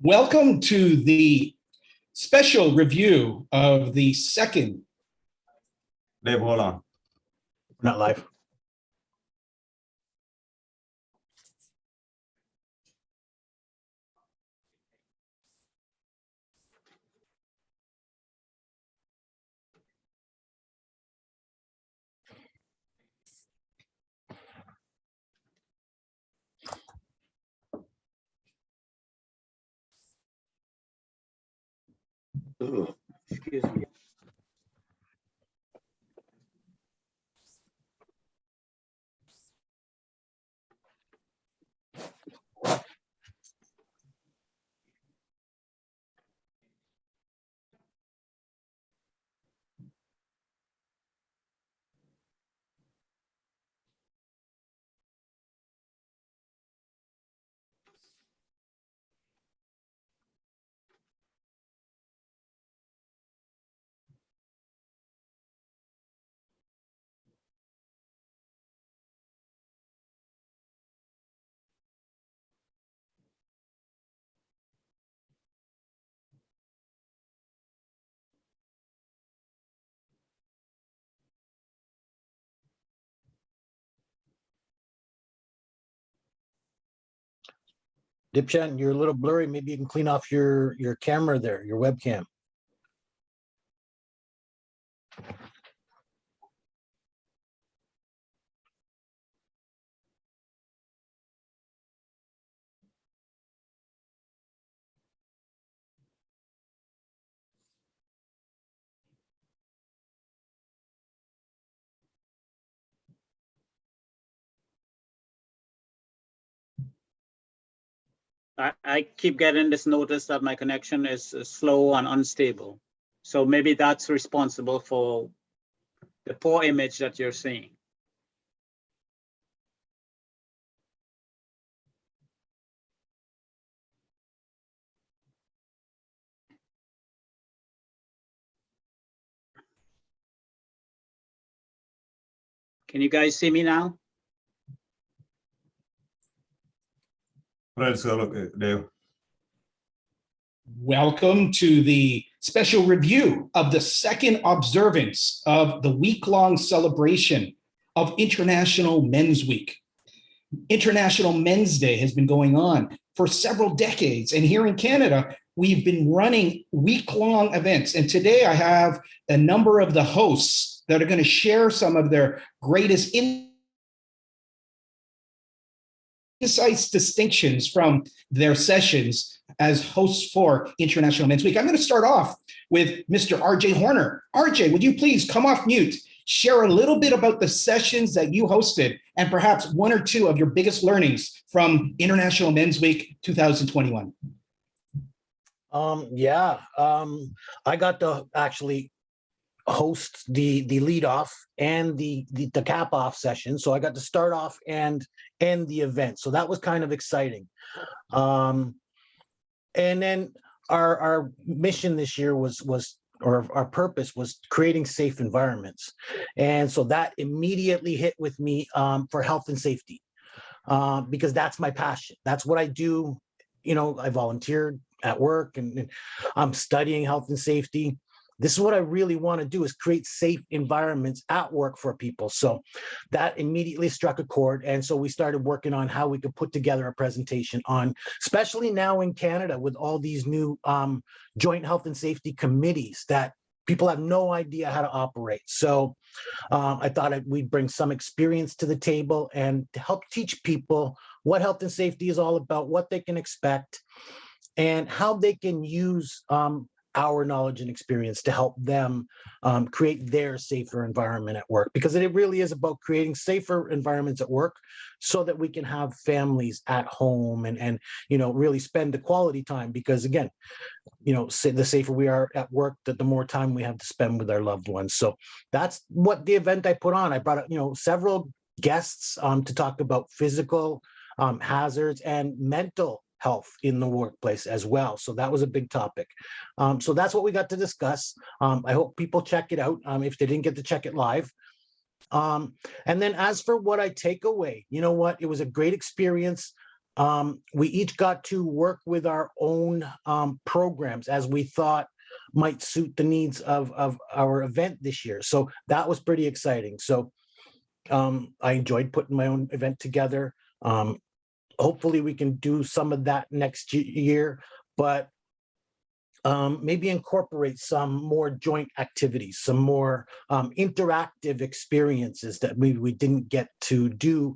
Welcome to the special review of the second. Dave, hold on. Not live. Excuse me. Dipchat, you're a little blurry. Maybe you can clean off your camera there, your webcam. I keep getting this notice that my connection is slow and unstable. So maybe that's responsible for the poor image that you're seeing. Can you guys see me now? Right, so look, Dave. Welcome to the special review of the second observance of the week-long celebration of International Men's Week. International Men's Day has been going on for several decades, and here in Canada, we've been running week-long events. And today I have a number of the hosts that are going to share some of their greatest insights, distinctions from their sessions as hosts for International Men's Week. I'm going to start off with Mr. RJ Horner. RJ, would you please come off mute, share a little bit about the sessions that you hosted and perhaps one or two of your biggest learnings from International Men's Week 2021? I got to actually host the lead off and the cap off session. So I got to start off and end the event. So that was kind of exciting. And then our mission this year was our purpose was creating safe environments. And so that immediately hit with me for health and safety, because that's my passion. That's what I do. You know, I volunteered at work and I'm studying health and safety. This is what I really want to do, is create safe environments at work for people. So that immediately struck a chord. And so we started working on how we could put together a presentation on, especially now in Canada with all these new joint health and safety committees that people have no idea how to operate. So I thought we'd bring some experience to the table and to help teach people what health and safety is all about, what they can expect, and how they can use our knowledge and experience to help them create their safer environment at work, because it really is about creating safer environments at work so that we can have families at home and you know, really spend the quality time, because again, you know, the safer we are at work, the more time we have to spend with our loved ones. So that's what the event I put on. I brought, you know, several guests to talk about physical hazards and mental health in the workplace as well. So that was a big topic. So that's what we got to discuss. I hope people check it out if they didn't get to check it live. And then as for what I take away, you know what? It was a great experience. we each got to work with our own programs as we thought might suit the needs of our event this year. So that was pretty exciting. So I enjoyed putting my own event together. Hopefully we can do some of that next year, but maybe incorporate some more joint activities, some more interactive experiences that we didn't get to do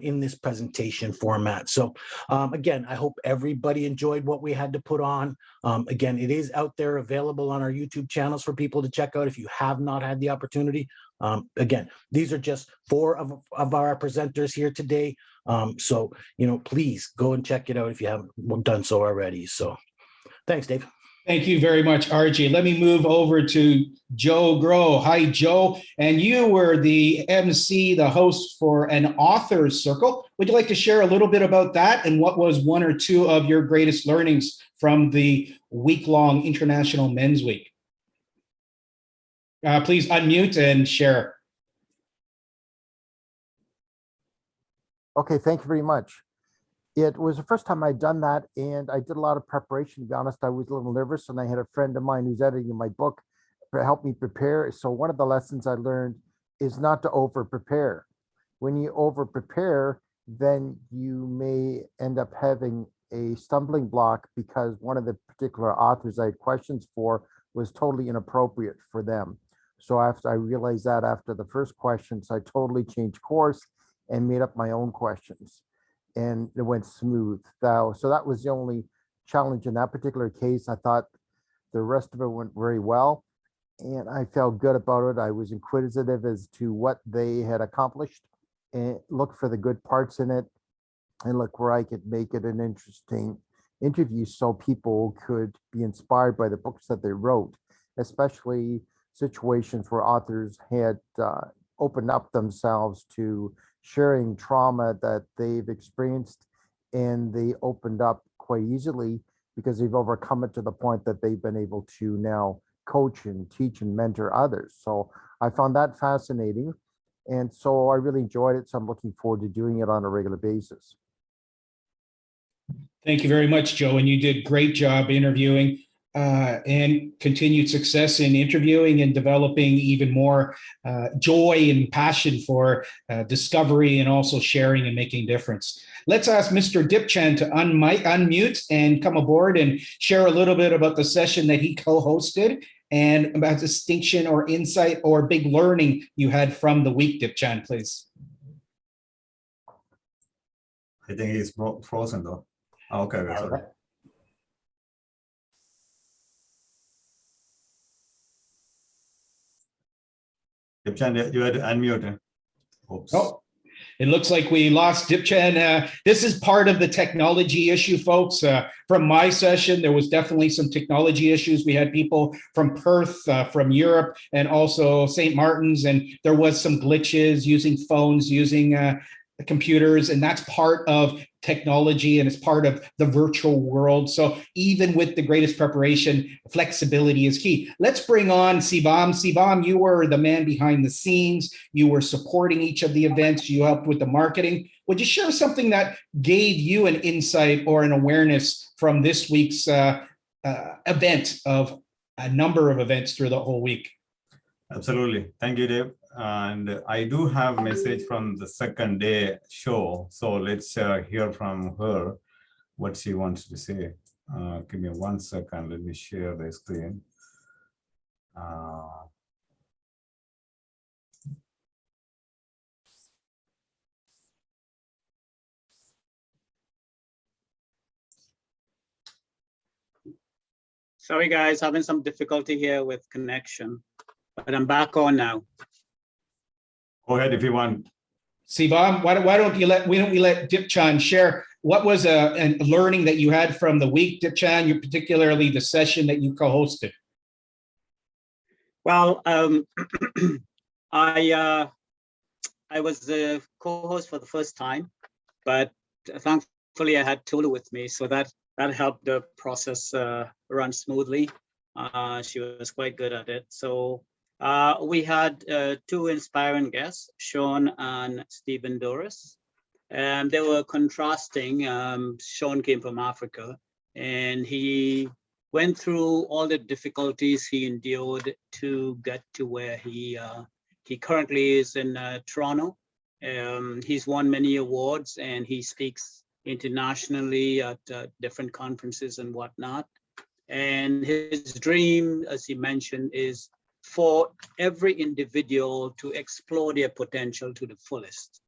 in this presentation format. So again, I hope everybody enjoyed what we had to put on. Again, it is out there available on our YouTube channels for people to check out if you have not had the opportunity. Again, these are just 4 of our presenters here today. So, please go and check it out if you haven't done so already. So thanks, Dave. Thank you very much, Archie. Let me move over to Joe Groh. Hi, Joe. And you were the MC, the host for an author's circle. Would you like to share a little bit about that and what was 1 or 2 of your greatest learnings from the week-long International Men's Week? Please unmute and share. Okay, thank you very much. It was the first time I'd done that, and I did a lot of preparation. To be honest, I was a little nervous, and I had a friend of mine who's editing my book to help me prepare. So one of the lessons I learned is not to over-prepare. When you over-prepare, then you may end up having a stumbling block because one of the particular authors I had questions for was totally inappropriate for them. So after I realized that after the first questions, I totally changed course and made up my own questions. And it went smooth. So that was the only challenge in that particular case. I thought the rest of it went very well, and I felt good about it. I was inquisitive as to what they had accomplished and look for the good parts in it and look where I could make it an interesting interview so people could be inspired by the books that they wrote, especially situations where authors had opened up themselves to sharing trauma that they've experienced, and they opened up quite easily because they've overcome it to the point that they've been able to now coach and teach and mentor others. So I found that fascinating, and so I really enjoyed it. So I'm looking forward to doing it on a regular basis. Thank you very much, Joe, and you did a great job interviewing. And continued success in interviewing and developing even more joy and passion for discovery and also sharing and making difference. Let's ask Mr. Dipchan to unmute and come aboard and share a little bit about the session that he co-hosted and about distinction or insight or big learning you had from the week, Dipchan, please. I think he's frozen though. Okay, sorry. Dipchan, you had to unmute. Oops. Oh, it looks like we lost Dipchan. This is part of the technology issue, folks. From my session, there was definitely some technology issues. We had people from Perth, from Europe, and also St. Martin's, and there was some glitches using phones, using computers, and that's part of technology and it's part of the virtual world. So even with the greatest preparation, flexibility is key. Let's bring on Sibam. Sibam, you were the man behind the scenes. You were supporting each of the events. You helped with the marketing. Would you share something that gave you an insight or an awareness from this week's event of a number of events through the whole week? Absolutely. Thank you, Dave. And I do have a message from the second day show. So let's hear from her what she wants to say. Give me 1 second. Let me share the screen. Sorry, guys, having some difficulty here with connection, but I'm back on now. Go ahead if you want. Sibam, why don't we let Dipchan share what was a learning that you had from the week, Dipchan, you particularly the session that you co-hosted? Well, I was the co-host for the first time, but thankfully I had Tolu with me, so that helped the process run smoothly. She was quite good at it. So we had 2 inspiring guests, Sean and Stephen Doris. And they were contrasting. Sean came from Africa, and he went through all the difficulties he endured to get to where he currently is in Toronto. He's won many awards, and he speaks internationally at different conferences and whatnot. And his dream, as he mentioned, is for every individual to explore their potential to the fullest.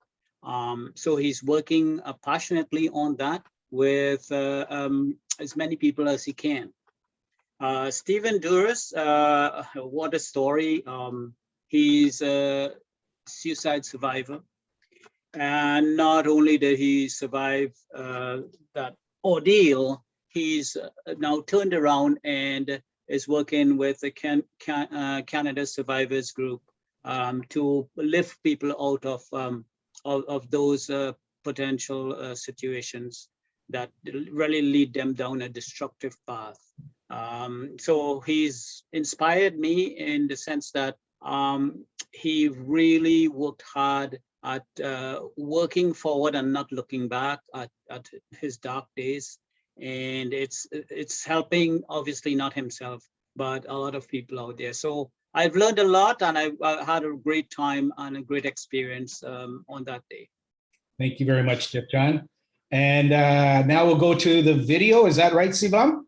So he's working passionately on that with as many people as he can. Stephen Doris, what a story. He's a suicide survivor. And not only did he survive that ordeal, he's now turned around and is working with the Canada Survivors Group to lift people out of those potential situations that really lead them down a destructive path. So he's inspired me in the sense that he really worked hard at working forward and not looking back at his dark days. And it's helping, obviously not himself, but a lot of people out there. So I've learned a lot, and I had a great time and a great experience on that day. Thank you very much, Tip John. And now we'll go to the video. Is that right, Sivam?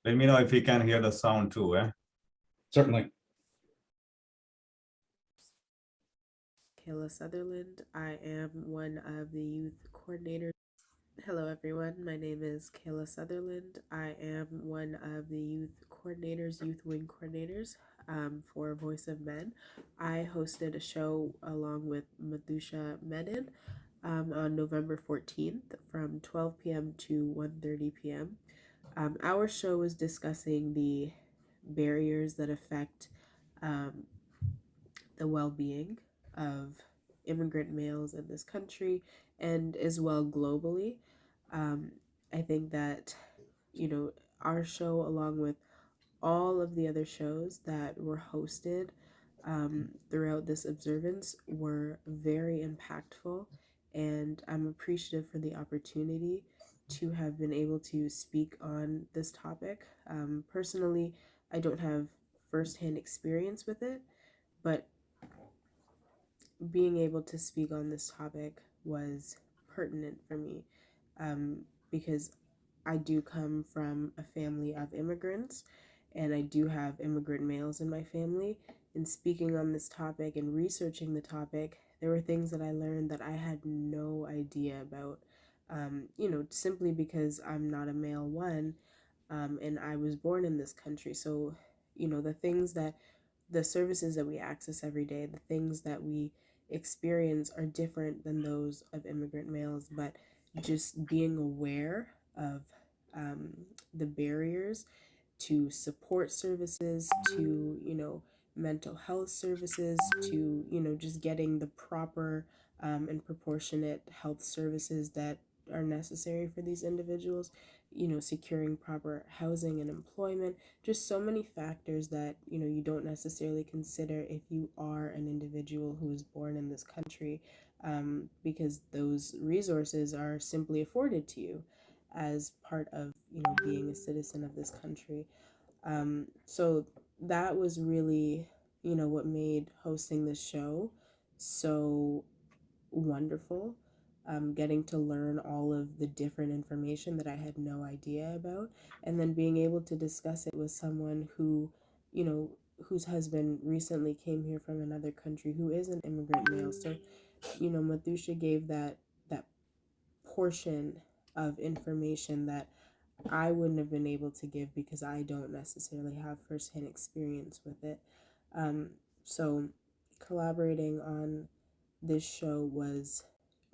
Let me know if you can hear the sound too. Certainly. Kayla Sutherland. I am one of the youth coordinators. Hello, everyone. My name is Kayla Sutherland. I am one of the youth wing coordinators for Voice of Men. I hosted a show along with Madhusha Menon on November 14th from 12 p.m. to 1:30 p.m. Our show was discussing the barriers that affect the well-being of immigrant males in this country and as well globally. I think that, our show, along with all of the other shows that were hosted throughout this observance, were very impactful, and I'm appreciative for the opportunity to have been able to speak on this topic. Personally, I don't have firsthand experience with it, but being able to speak on this topic was pertinent for me because I do come from a family of immigrants, and I do have immigrant males in my family. In speaking on this topic and researching the topic, there were things that I learned that I had no idea about, simply because I'm not a male one, and I was born in this country. So, the services that we access every day, the things that we experience are different than those of immigrant males, but just being aware of the barriers to support services, to, mental health services, to, just getting the proper and proportionate health services that are necessary for these individuals, securing proper housing and employment, just so many factors that, you don't necessarily consider if you are an individual who is born in this country, because those resources are simply afforded to you as part of, being a citizen of this country. So that was really, what made hosting this show so wonderful. Getting to learn all of the different information that I had no idea about, and then being able to discuss it with someone who, whose husband recently came here from another country, who is an immigrant male. So, Madhusha gave that portion of information that I wouldn't have been able to give because I don't necessarily have firsthand experience with it. So collaborating on this show was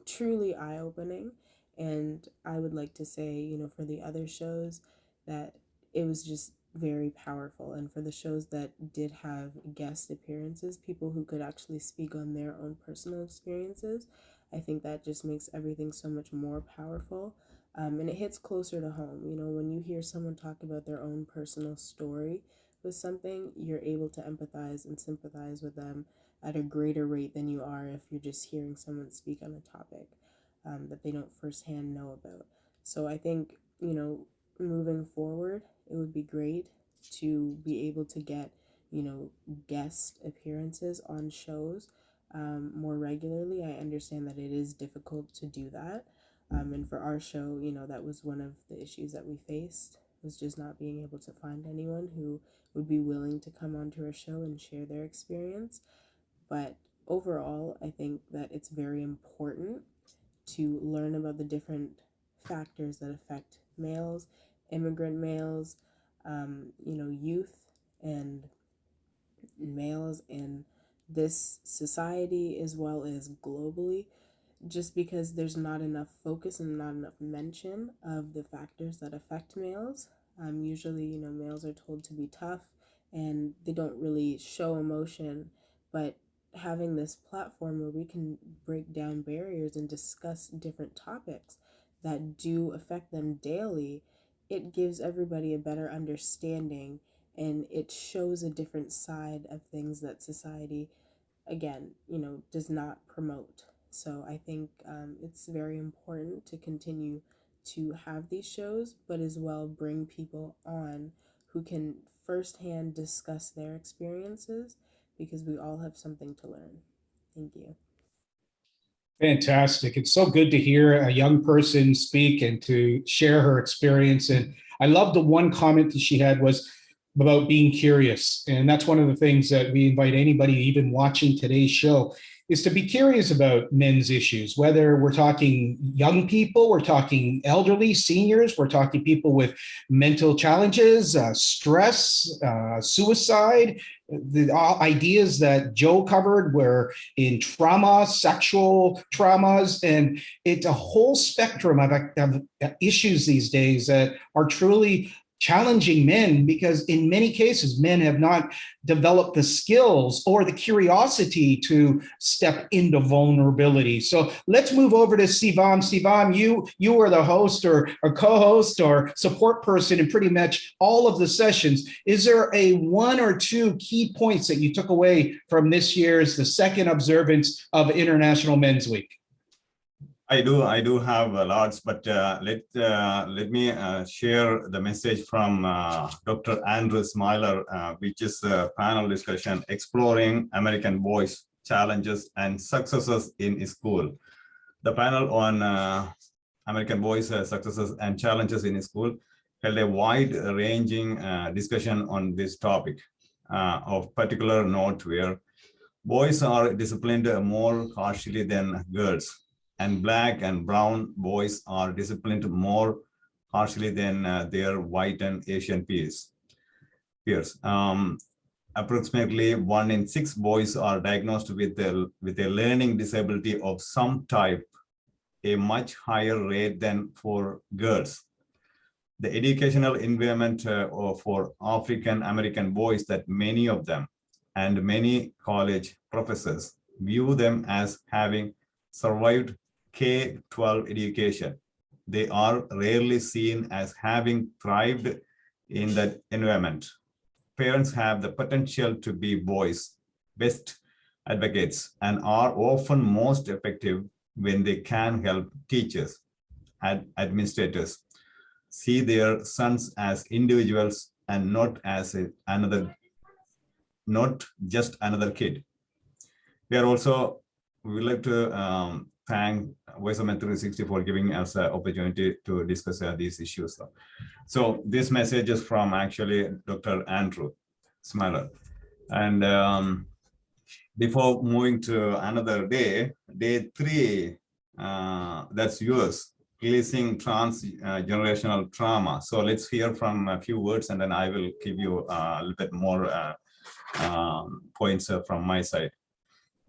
truly eye-opening, and I would like to say, for the other shows, that it was just very powerful. And for the shows that did have guest appearances, people who could actually speak on their own personal experiences, I think that just makes everything so much more powerful. And it hits closer to home. When you hear someone talk about their own personal story, with something, you're able to empathize and sympathize with them at a greater rate than you are if you're just hearing someone speak on a topic that they don't firsthand know about. So I think, moving forward, it would be great to be able to get, guest appearances on shows more regularly. I understand that it is difficult to do that. And for our show, that was one of the issues that we faced, was just not being able to find anyone who would be willing to come onto our show and share their experience. But overall, I think that it's very important to learn about the different factors that affect males, immigrant males, youth and males in this society as well as globally, just because there's not enough focus and not enough mention of the factors that affect males. Usually, males are told to be tough and they don't really show emotion, but having this platform where we can break down barriers and discuss different topics that do affect them daily, it gives everybody a better understanding and it shows a different side of things that society, again, does not promote. So I think it's very important to continue to have these shows, but as well bring people on who can firsthand discuss their experiences, because we all have something to learn. Thank you. Fantastic. It's so good to hear a young person speak and to share her experience. And I love the one comment that she had was about being curious. And that's one of the things that we invite anybody, even watching today's show, is to be curious about men's issues, whether we're talking young people, we're talking elderly, seniors, we're talking people with mental challenges, stress, suicide. The ideas that Joe covered were in trauma, sexual traumas, and it's a whole spectrum of issues these days that are truly challenging men, because in many cases, men have not developed the skills or the curiosity to step into vulnerability. So let's move over to Sivam. Sivam, you are the host or co-host or support person in pretty much all of the sessions. Is there a one or two key points that you took away from this year's, the second observance of International Men's Week? I do have lots, but let me share the message from Dr. Andrew Smiler, which is a panel discussion exploring American boys' challenges and successes in school. The panel on American boys' successes and challenges in school held a wide-ranging discussion on this topic of particular note, where boys are disciplined more harshly than girls, and Black and brown boys are disciplined more harshly than their white and Asian peers. Approximately 1 in 6 boys are diagnosed with a learning disability of some type, a much higher rate than for girls. The educational environment for African American boys, that many of them and many college professors view them as having survived K-12 education. They are rarely seen as having thrived in that environment. Parents have the potential to be boys' best advocates and are often most effective when they can help teachers and administrators see their sons as individuals and not as not just another kid. We would like to thank Voice of Men 360 for giving us an opportunity to discuss these issues. So this message is from actually Dr. Andrew Smiler. And before moving to another day 3, that's yours, releasing transgenerational trauma. So let's hear from a few words, and then I will give you a little bit more points from my side.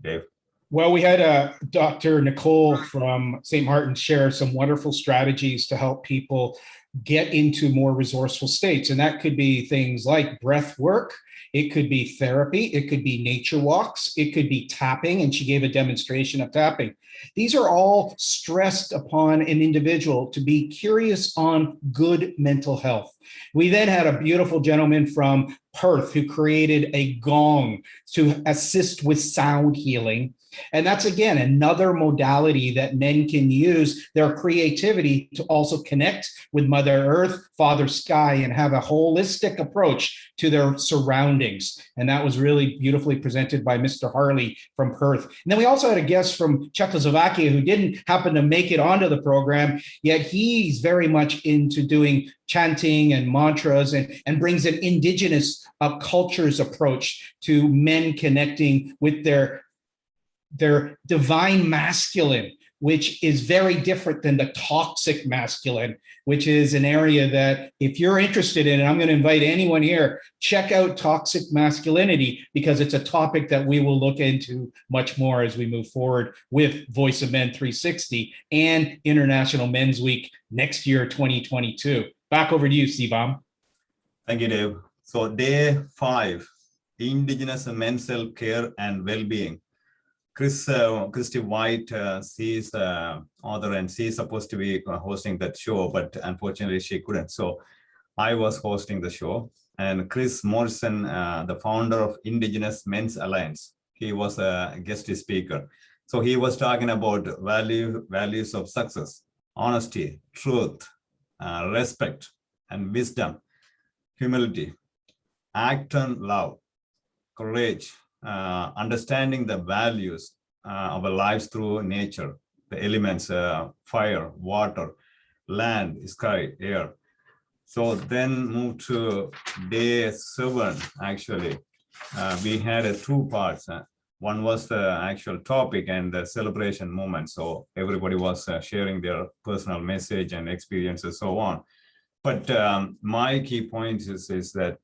Dave. Well, we had Dr. Nicole from St. Martin's share some wonderful strategies to help people get into more resourceful states. And that could be things like breath work. It could be therapy. It could be nature walks. It could be tapping. And she gave a demonstration of tapping. These are all stressed upon an individual to be curious on good mental health. We then had a beautiful gentleman from Perth who created a gong to assist with sound healing. And that's, again, another modality that men can use their creativity to also connect with Mother Earth, Father Sky, and have a holistic approach to their surroundings. And that was really beautifully presented by Mr. Harley from Perth. And then we also had a guest from Czechoslovakia who didn't happen to make it onto the program, yet he's very much into doing chanting and mantras and brings an indigenous cultures approach to men connecting with their divine masculine, which is very different than the toxic masculine, which is an area that if you're interested in, and I'm going to invite anyone here, check out toxic masculinity, because it's a topic that we will look into much more as we move forward with Voice of Men 360 and International Men's Week next year, 2022. Back over to you, Sivam. Thank you, Dave. So day 5, Indigenous men's self-care and well-being. Christy White, she's the author and she's supposed to be hosting that show, but unfortunately she couldn't. So I was hosting the show, and Chris Morrison, the founder of Indigenous Men's Alliance, he was a guest speaker. So he was talking about values of success, honesty, truth, respect, and wisdom, humility, act on love, courage, understanding the values of our lives through nature, the elements, fire, water, land, sky, air. So then move to day 7, actually. We had 2 parts. One was the actual topic and the celebration moment. So everybody was sharing their personal message and experiences, so on. But my key point is that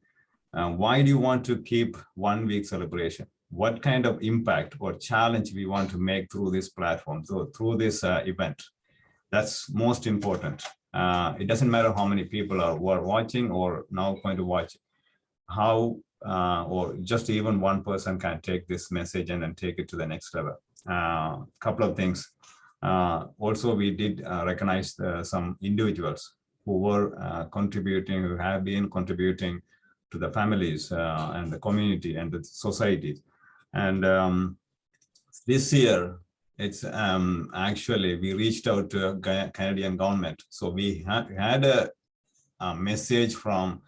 why do you want to keep 1 week celebration? What kind of impact or challenge we want to make through this platform, through this event? That's most important. It doesn't matter how many people are watching or now going to watch, how or just even one person can take this message and then take it to the next level. Couple of things. Also, we did recognize some individuals who were contributing, who have been contributing to the families and the community and the society. And this year, it's actually, we reached out to Canadian government. So we had a message from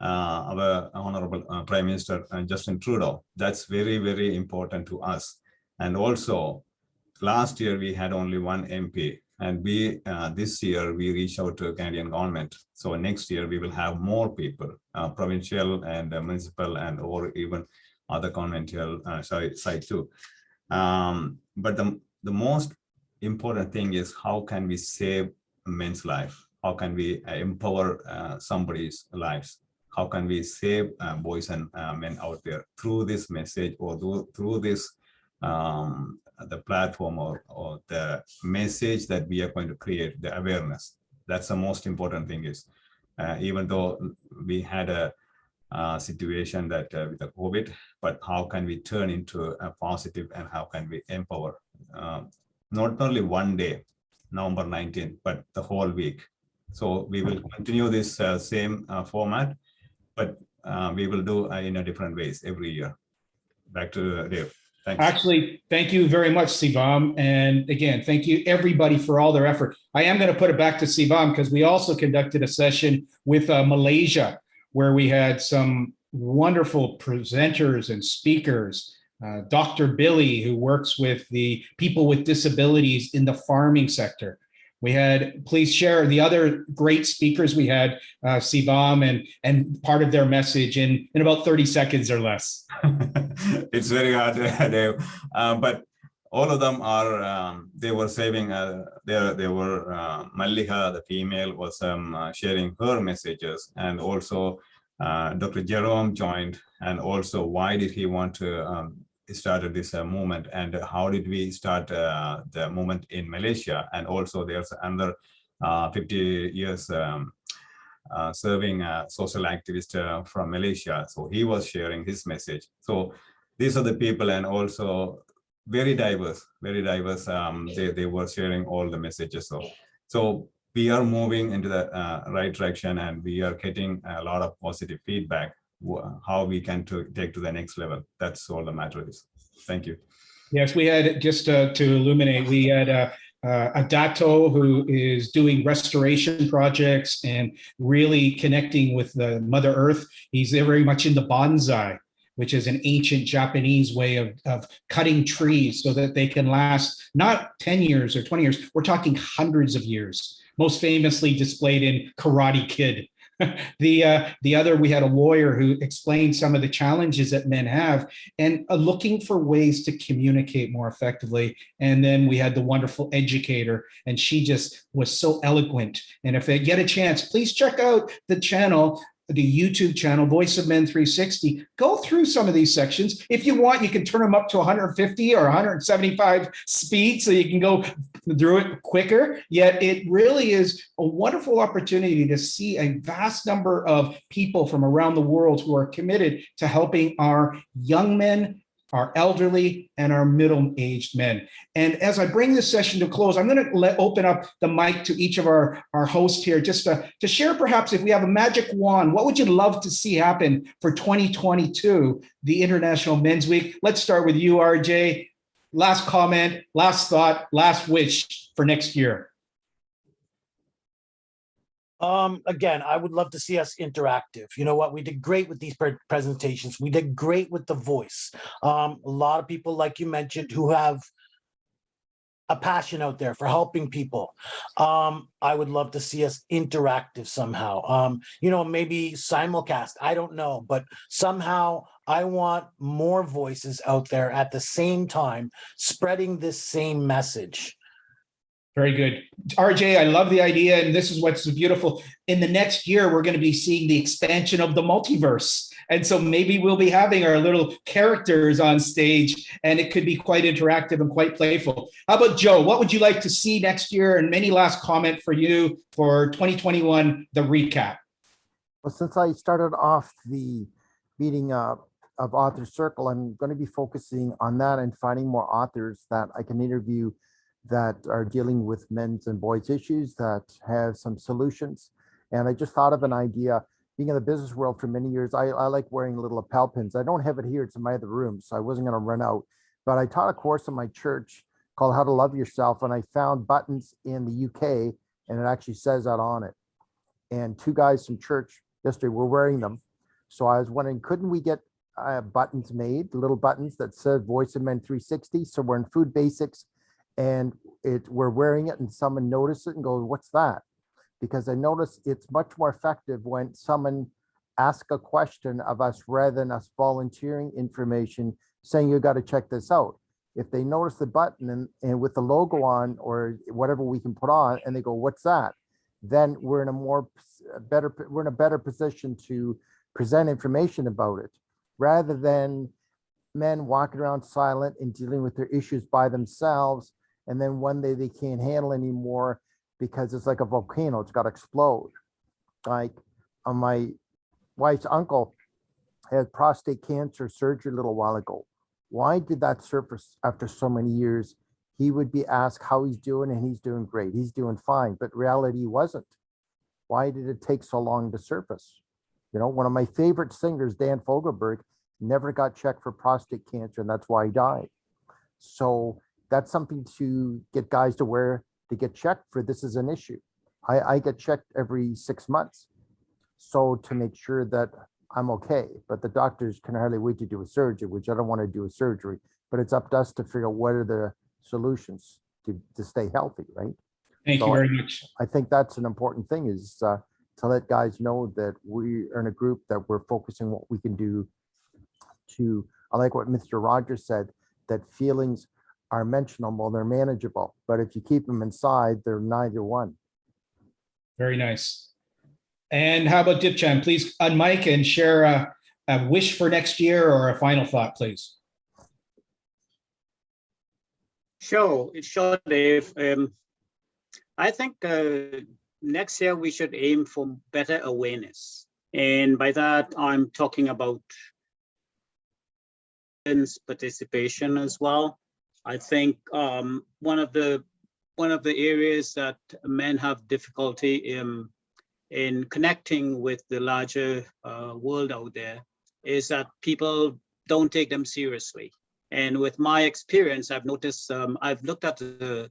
our Honorable Prime Minister Justin Trudeau. That's very, very important to us. And also, last year we had only 1 MP. And we this year we reached out to Canadian government. So next year we will have more people, provincial and municipal and or even other conventional side too. But the most important thing is how can we save men's life? How can we empower somebody's lives? How can we save boys and men out there through this message or through this the platform or the message that we are going to create, the awareness. That's the most important thing is, even though we had a situation that with the COVID, but how can we turn into a positive and how can we empower not only one day, November 19th, but the whole week. So we will continue this same format, but we will do in a different ways every year. Back to Dave. Thanks. Actually, thank you very much, Sivam. And again, thank you everybody for all their effort. I am going to put it back to Sivam because we also conducted a session with Malaysia where we had some wonderful presenters and speakers. Dr. Billy, who works with the people with disabilities in the farming sector. We had, please share the other great speakers we had, Sivam, and part of their message in about 30 seconds or less. It's very hard, Dave. But all of them are, they were saving, they were, Mallika, the female, was sharing her messages. And also Dr. Jerome joined. And also, why did he want to started this movement and how did we start the movement in Malaysia? And also there's another 50 years serving a social activist from Malaysia. So he was sharing his message. So these are the people, and also very diverse, very diverse. They were sharing all the messages. So we are moving into the right direction, and we are getting a lot of positive feedback, how we can take to the next level. That's all the matter is. Thank you. Yes, we had, just to illuminate, we had a Dato who is doing restoration projects and really connecting with the Mother Earth. He's very much into bonsai, which is an ancient Japanese way of cutting trees so that they can last not 10 years or 20 years. We're talking hundreds of years, most famously displayed in Karate Kid. The other, we had a lawyer who explained some of the challenges that men have and looking for ways to communicate more effectively. And then we had the wonderful educator, and she just was so eloquent. And if they get a chance, please check out the channel, the YouTube channel, Voice of Men 360. Go through some of these sections. If you want, you can turn them up to 150 or 175 speed so you can go through it quicker. Yet it really is a wonderful opportunity to see a vast number of people from around the world who are committed to helping our young men, our elderly, and our middle-aged men. And as I bring this session to close, I'm going to open up the mic to each of our hosts here, just to share, perhaps, if we have a magic wand, what would you love to see happen for 2022, the International Men's Week? Let's start with you, RJ. Last comment, last thought, last wish for next year. Again, I would love to see us interactive. You know what? We did great with these presentations. We did great with the voice. A lot of people, like you mentioned, who have a passion out there for helping people. I would love to see us interactive somehow. Maybe simulcast, I don't know, but somehow I want more voices out there at the same time, spreading this same message. Very good. RJ, I love the idea. And this is what's beautiful. In the next year, we're going to be seeing the expansion of the multiverse. And so maybe we'll be having our little characters on stage, and it could be quite interactive and quite playful. How about Joe? What would you like to see next year? And any last comment for you for 2021, the recap? Well, since I started off the meeting of Author Circle, I'm going to be focusing on that and finding more authors that I can interview that are dealing with men's and boys' issues, that have some solutions. And I just thought of an idea. Being in the business world for many years, I like wearing little lapel pins. I don't have it here, it's in my other room, so I wasn't going to run out. But I taught a course in my church called How to Love Yourself, and I found buttons in the UK, and it actually says that on it. And two guys from church yesterday were wearing them. So I was wondering, couldn't we get buttons made, little buttons that said Voice of Men 360? So we're in Food Basics, and we're wearing it, and someone noticed it and goes, "What's that?" Because I noticed it's much more effective when someone asks a question of us rather than us volunteering information saying, "You got to check this out." If they notice the button and with the logo on or whatever we can put on, and they go, "What's that?" then we're in a better position to present information about it, rather than men walking around silent and dealing with their issues by themselves. And then one day they can't handle anymore because it's like a volcano, it's got to explode. Like my wife's uncle had prostate cancer surgery a little while ago. Why did that surface after so many years? He would be asked how he's doing, and he's doing great, he's doing fine, but reality wasn't. Why did it take so long to surface? One of my favorite singers, Dan Fogelberg, never got checked for prostate cancer, and that's why he died. So that's something to get guys to get checked for. This is an issue. I get checked every 6 months. So to make sure that I'm okay, but the doctors can hardly wait to do a surgery, which I don't want to do a surgery, but it's up to us to figure out what are the solutions to stay healthy, right? Thank you very much. I think that's an important thing, is to let guys know that we are in a group that we're focusing what we can do to, I like what Mr. Rogers said, that feelings are mentionable, they're manageable, but if you keep them inside, they're neither one. Very nice. And how about Dipchan? Please unmic and share a wish for next year or a final thought, please. Sure, Dave. I think next year we should aim for better awareness. And by that, I'm talking about participation as well. I think one of the areas that men have difficulty in connecting with the larger world out there is that people don't take them seriously. And with my experience, I've noticed, I've looked at a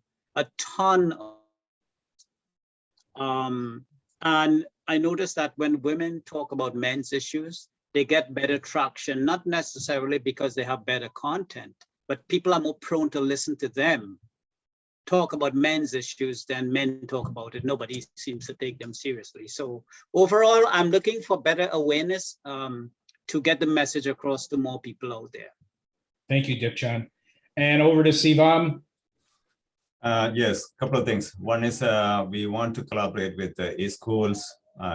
ton of, and I noticed that when women talk about men's issues, they get better traction, not necessarily because they have better content, but people are more prone to listen to them talk about men's issues than men talk about it. Nobody seems to take them seriously. So overall, I'm looking for better awareness to get the message across to more people out there. Thank you, Dipchan. And over to Sivam. Yes, couple of things. One is we want to collaborate with schools,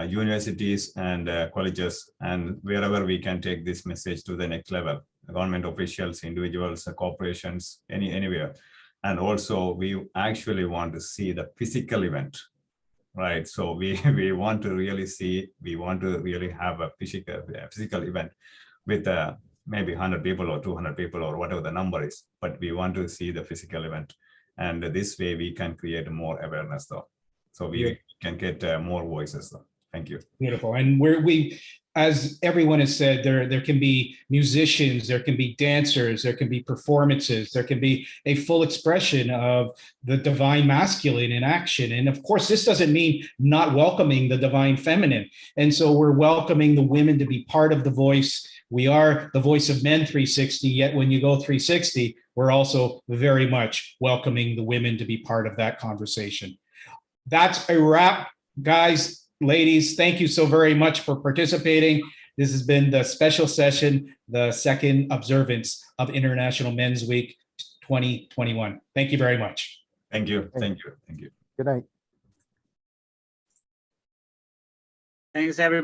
universities, and colleges, and wherever we can take this message to the next level. Government officials, individuals, corporations, anywhere. And also, we actually want to see the physical event, right? So we want to really see, we want to really have a physical event with maybe 100 people or 200 people or whatever the number is, but we want to see the physical event. And this way we can create more awareness though. So we can get more voices though. Thank you. Beautiful. And we, as everyone has said, there can be musicians, there can be dancers, there can be performances, there can be a full expression of the divine masculine in action. And of course, this doesn't mean not welcoming the divine feminine. And so we're welcoming the women to be part of the voice. We are the voice of men 360, yet when you go 360, we're also very much welcoming the women to be part of that conversation. That's a wrap, guys. Ladies, thank you so very much for participating. This has been the special session, the second observance of International Men's Week 2021. Thank you very much. Thank you. Thank you. Thank you. Good night. Thanks, everybody.